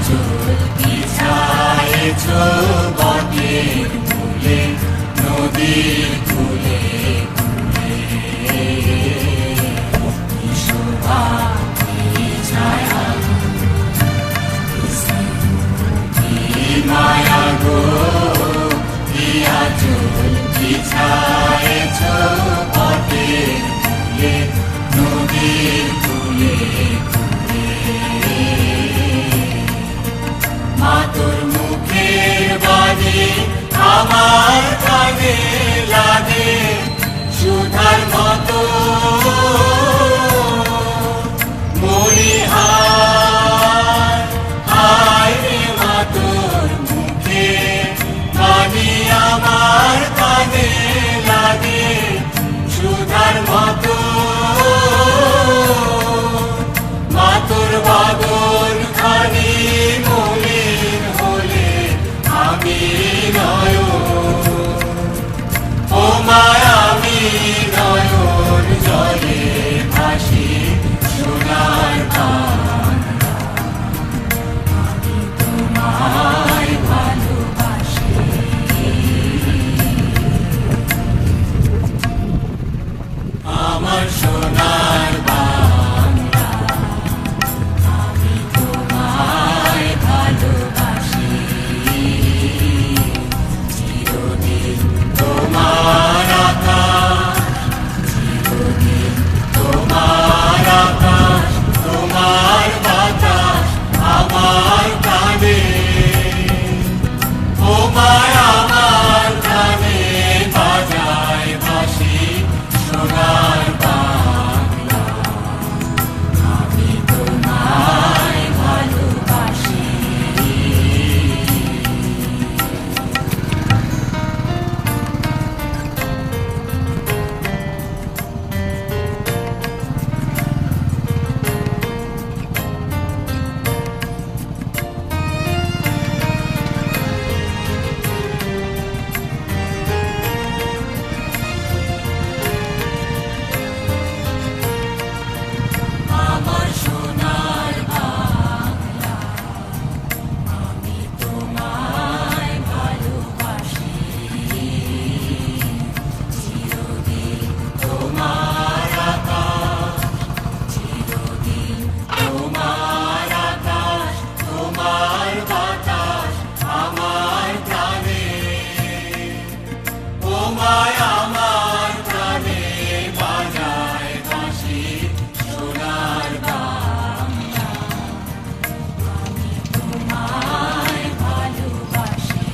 চুল বিছায়েছ বটের মূলে নদীর কূলে কূলে কি শোভা কি ছায়া কি মায়া গো দিয়া চুল বিছায়েছ বটের মূলে নদীর কূলে মা তোর মুখের বাণী আমার কানে লাগে সুধার মতো মরিহার হায় রে মা তোর মুখের বাণী আমার কানে লাগে সুধার মতো মা তোর বাদল খানি মলিন হলে আমি নয়ন ও মায়া আমি নয়ন জলে ভাসি সোনার বাংলা আমি তোমায় ভালোবাসি আমার সোনার বাংলা আমি তোমায় ভালোবাসি চিরদিন তোমার আকাশ চিরদিন তোমার আকাশ তোমার বাতাস আমার কানে ও মায়া আমার কানে বাজায় বাঁশি সোনার বাংলা আমি তোমায় ভালোবাসি আমার সোনার বাংলা আমি তোমায় ভালোবাসি চিরদিন তোমার আকাশ চিরদিন তোমার আকাশ তোমার বাতাস আমার প্রাণে ও মায়া আমার প্রাণে বাজায় বাঁশি সোনার বাংলা আমি তোমায় ভালোবাসি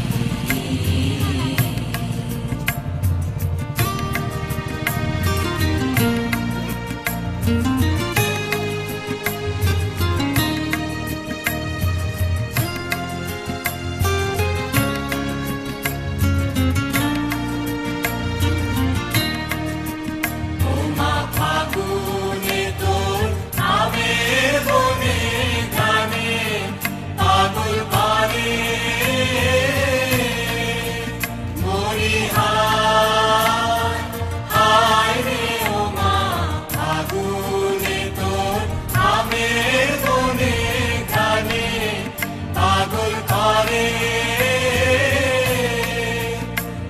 ও মা ফাগুনে তোর আমের বনে গানে পাগল পারে মরিহার হায় রে ও মা ফাগুনে তোর আমের বনে গানে পাগল পারে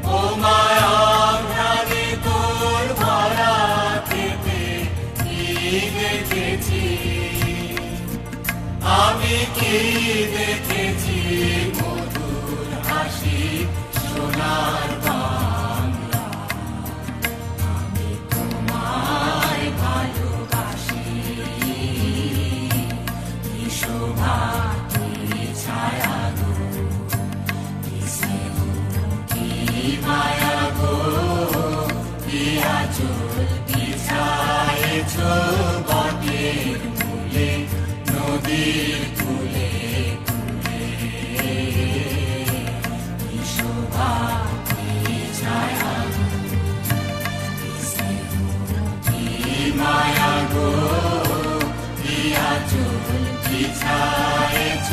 ও মায়া প্রাণে তোর ভরা খেতে কি দেখেছি আমি কি দেখেছি মধুর হাসি সোনার বাংলা আমি তোমায় ভালোবাসি কি শোভা কি ছায়া গো কি স্নেহ কি মায়া গো দিয়া চুল বিছায়েছ বটের মূলে নদীর কূলে কূলে কি শোভা কি ছায়া কি স্নেহ কি মায়া গো দিয়া চুল বিছায়েছ